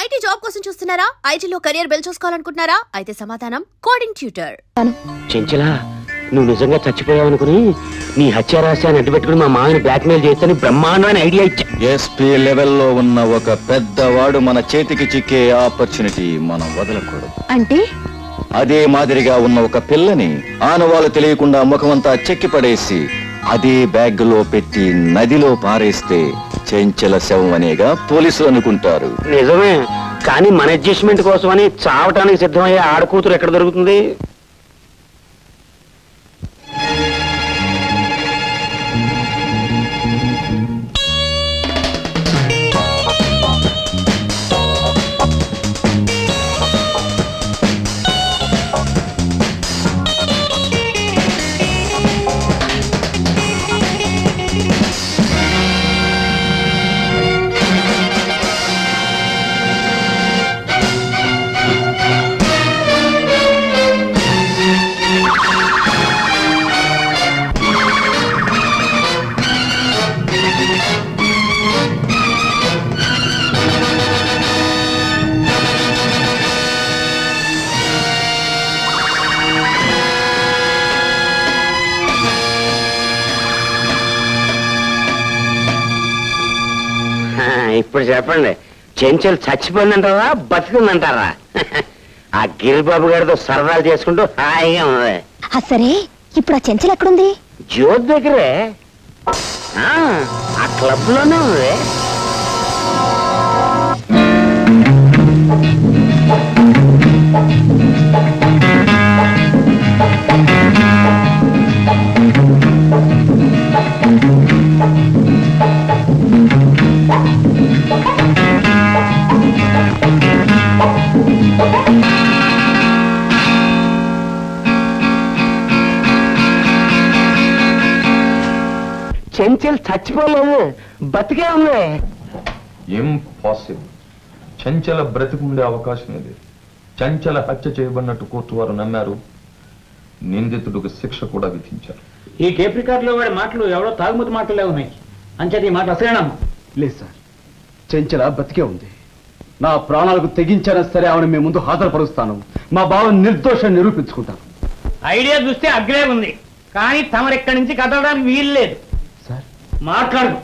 IT job కోసం చూస్తున్నారా? ఐటీలో కెరియర్ బిల్డ్ చూసుకోవాలనుకుంటున్నారా? అయితే సమాధానం కోడింగ్ ట్యూటర్. చెంచలా, నువ్వు నిజంగా చచ్చిపోయావనుకుని నీ హత్య రహస్యాన్ని అడ్డుపెట్టుకుని మా మామని బ్లాక్మెయిల్ చేస్తాను బ్రహ్మాండమైన ఐడియా ఇచ్చా. ఎస్పీ లెవెల్లో ఉన్న ఒక పెద్దవాడు మన చేతికి చిక్కే ఆపర్చునిటీ మనం వదలకూడదు. అంటే అదే మాదిరిగా ఉన్న ఒక పిల్లని ఆనవాళ్ళు తెలియకుండా ముఖమంతా చెక్కి పడేసి అదే బ్యాగ్ లో పెట్టి నదిలో పారేస్తే చెంచల శవం అనేగా పోలీసులు అనుకుంటారు. నిజమే, కానీ మన అడ్జస్ట్మెంట్ కోసమని చావటానికి సిద్ధమయ్యే ఆడకూతురు ఎక్కడ దొరుకుతుంది? ఇప్పుడు చెప్పండి, చెంచలు చచ్చిపోయిందంటారా బతికిందంటారా? ఆ గిరిబాబు గారితో సరదాలు చేసుకుంటూ హాయిగా ఉంది. సరే, ఇప్పుడు ఆ చెంచలు ఎక్కడుంది? జ్యోతి దగ్గరే, ఆ క్లబ్ లోనే ఉంది. చెంచల్ చచ్చిపోలేదు, బతికే ఉంది. ఇంపాసిబుల్. చెంచల బ్రతికుండే అవకాశం ఇది. చెంచల హత్య చేయబడినట్టు కోర్టు వారు నమ్మారు. నిందితుడికి శిక్ష కూడా విధించారు. ఈ టేప్ రికార్డులో వాడి మాటలు ఎవరో తాగుమతి మాటలే ఉన్నాయి. అంచేది ఈ మాట అసలేనమ్మా. లేదు సార్, చెంచల బతికే ఉంది. నా ప్రాణాలకు తెగించినా సరే ఆవిడ మీ ముందు హాజరుపరుస్తాను. మా బావ నిర్దోషాన్ని నిరూపించుకుంటాను. ఐడియా చూస్తే అగ్రే ఉంది, కానీ తమరెక్కడి నుంచి కదలడానికి వీలు లేదు. మాట్లాడు.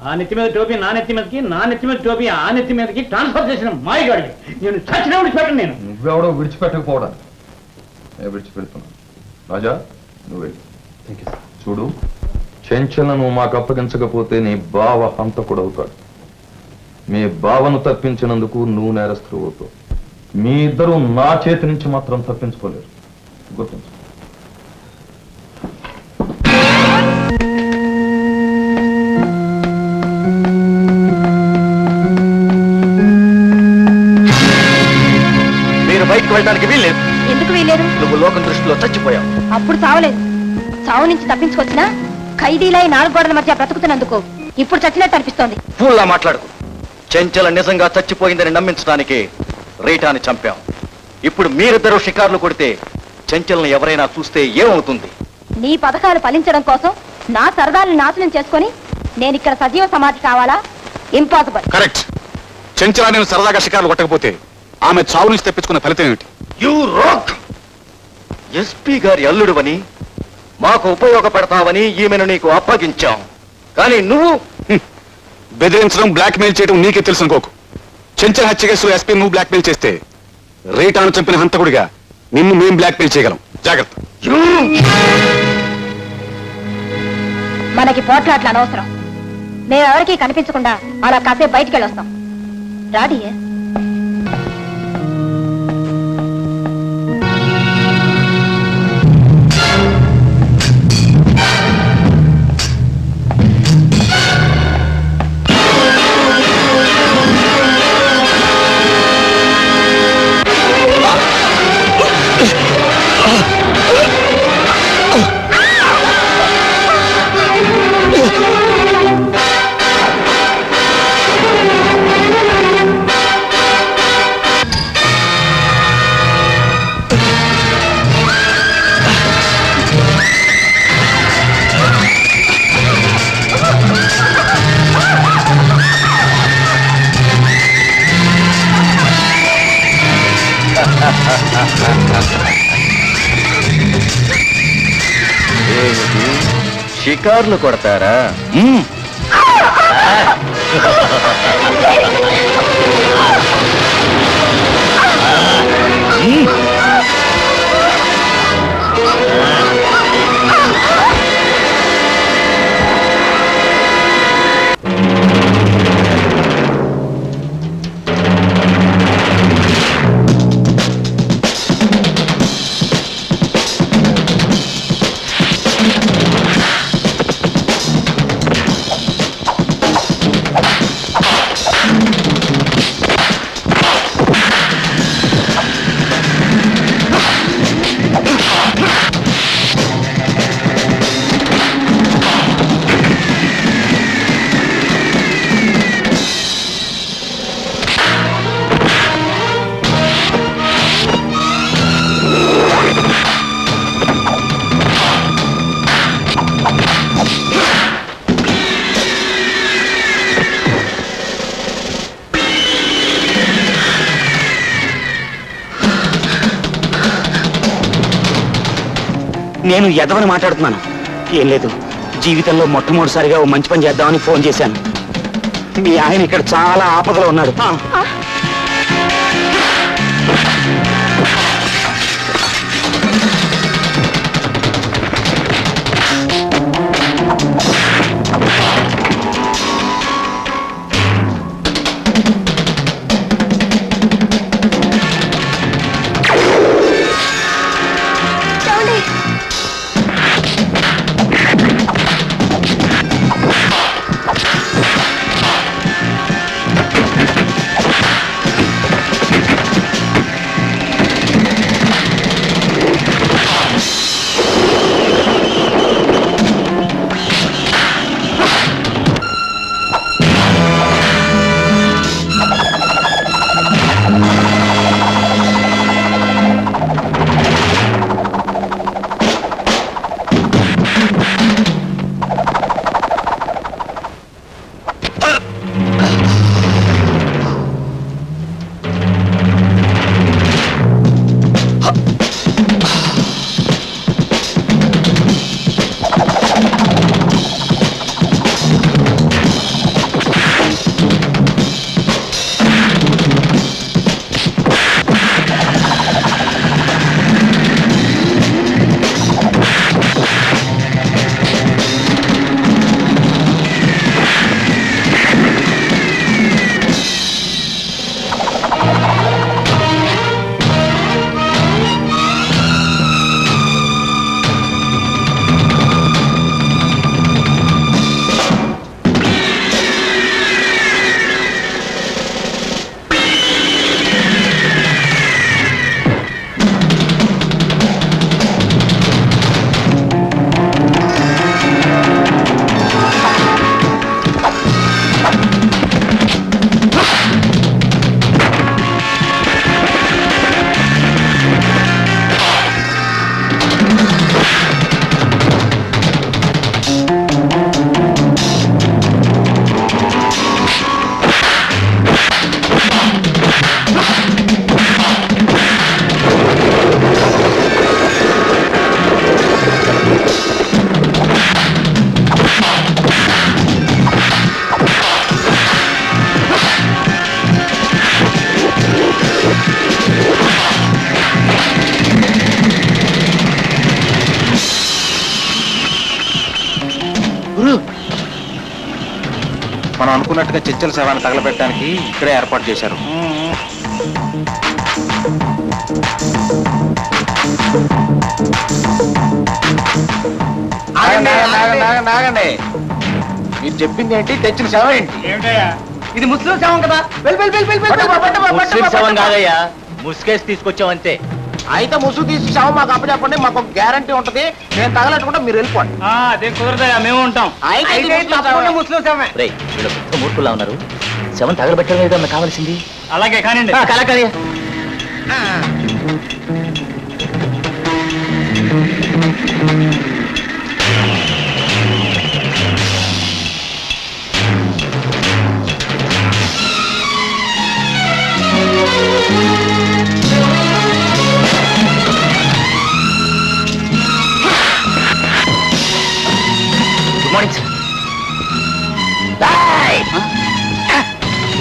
ఆ నెత్తి మీద టోపీ నా నెత్తి మీదకి, నా నెత్తి మీద టోపీ ఆ నెత్తి మీదకి ట్రాన్స్ఫర్ చేసిన మాయగాడిని నేను చచ్చిన విడిచిపెట్టను. నేను నువ్వెవడో విడిచిపెట్టకపోవడానికి నేను విడిచిపెడుతున్నాను. రాజా, నువ్వు వెళ్ళి చూడు. చెంచలను మాకు అప్పగించకపోతే నీ బావ హంతకుడు అవుతాడు. మీ బావను తప్పించినందుకు నువ్వు నేరస్తులు అవుతావు. మీ ఇద్దరు నా చేతి నుంచి మాత్రం తప్పించుకోలేరు, గుర్తించు. బయటకు వెళ్ళడానికి వీల్లేదు. ఎందుకు వీల్లేదు? నువ్వు లోకం దృష్టిలో చచ్చిపోయావు. అప్పుడు చావలేదు. చావు నుంచి తప్పించుకొచ్చినా ఖైదీలై 4 గోడల మధ్య బ్రతుకుతున్నందుకు ఇప్పుడు చచ్చినట్టు అనిపిస్తోంది. పూల్లా మాట్లాడుకు. చెంచల నిజంగా చచ్చిపోయిందని నమ్మించడానికి రీటాని చంపాం. ఇప్పుడు మీరిద్దరూ షికార్లు కొడితే చెంచల్ని ఎవరైనా చూస్తే ఏమవుతుంది? నీ పథకాలు ఫలించడం కోసం నా సరదాలను నాశనం చేసుకొని నేను ఇక్కడ సజీవ సమాధి కావాలా? ఇంపాసిబుల్. కరెక్ట్. చెంచల నేను సరదాగా షికార్లు కొట్టకపోతే ఆమె చావు నుంచి తెప్పించుకున్న ఫలితం ఏమిటి? You rock. ఎస్పీ గారి అల్లుడువని, మాకు ఉపయోగపడతావని ఈమెను నీకు అప్పగించాం. కానీ నువ్వు బెదిరించడం, బ్లాక్మెయిల్ చేయడం నీకే తెలుసు అనుకోకు. చెంచల హత్య కేసులో ఎస్పీ నువ్వు బ్లాక్మెయిల్ చేస్తే రీటాను చంపిన హంతకుడిగా నిన్ను మేం బ్లాక్మెయిల్ చేయగలం. జాగ్రత్త. మనకి పోట్లాట్లు అనవసరం. మేము ఎవరికీ కనిపించకుండా అలా కాసేపు బయటికి వెళ్ళొస్తాం. రాడి. షికార్లు కొడతారా? నేను ఎదవని మాట్లాడుతున్నాను. ఏం లేదు, జీవితంలో మొట్టమొదటిసారిగా ఓ మంచి పని చేద్దామని ఫోన్ చేశాను. మీ ఆయన ఇక్కడ చాలా ఆపదలో ఉన్నాడు. మనం అనుకున్నట్టుగా చెంచల శవాన్ని తగలబెట్టడానికి ఇక్కడే ఏర్పాటు చేశారు. ఆగండి, మీరు చెప్పింది ఏంటి? తెచ్చిన శవం ఏంటి? ఇది ముస్లిం శవం కదా. ముస్లిం శవం కాదయ్యా, ముసుకేసి తీసుకొచ్చామంతే. అయితే ముసుగు తీసి శవం మాకు అప్పచెప్పండి, మాకు గ్యారంటీ ఉంటది. నేను తగలట్టుకుంటే మీరు వెళ్ళిపోండి. అదే కుదరదయ్యా, మేము ఉంటాం. ముస్లిం శవమే. మూర్ఖులా ఉన్నారు. శవం తగలబెట్టడం ఏదన్నా కావాల్సింది. అలాగే కానివ్వండి. కలకలి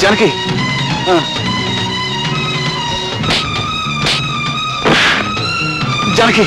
జానకి జానకి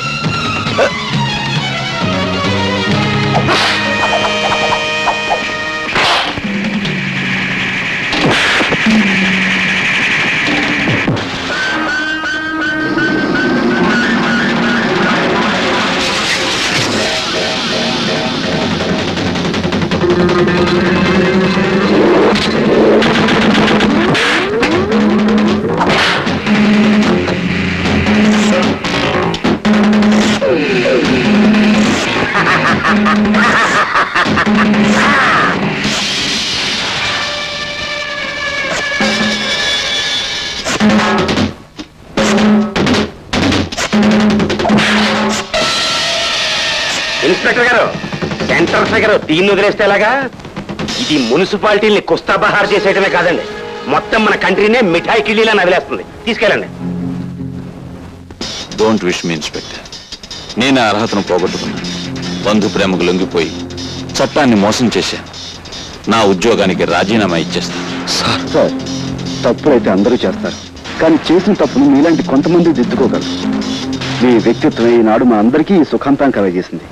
ఇన్స్పెక్టర్ గారు, సెంటర్ ఫిగర్ దీన్ని వదిలేస్తే ఎలాగా? ఇది మున్సిపాలిటీని కుస్తాబహార్ చేసేయటమే కాదండి, మొత్తం మన కంట్రీనే మిఠాయి కిళ్ళీలా నదిలేస్తుంది. తీసుకెళ్ళండి. Don't wish me inspector. నేను అర్హతను పోగొట్టుకున్నాను. బంధు ప్రేమకు లొంగిపోయి చట్టాన్ని మోసం చేశాను. నా ఉద్యోగానికి రాజీనామా ఇచ్చేస్తాను. సార్, తప్పులైతే అందరూ చేస్తారు, కానీ చేసిన తప్పును మీలాంటి కొంతమంది దిద్దుకోగలరు. మీ వ్యక్తిత్వం ఈనాడు మా అందరికీ సుఖాంతం కలగజేసింది.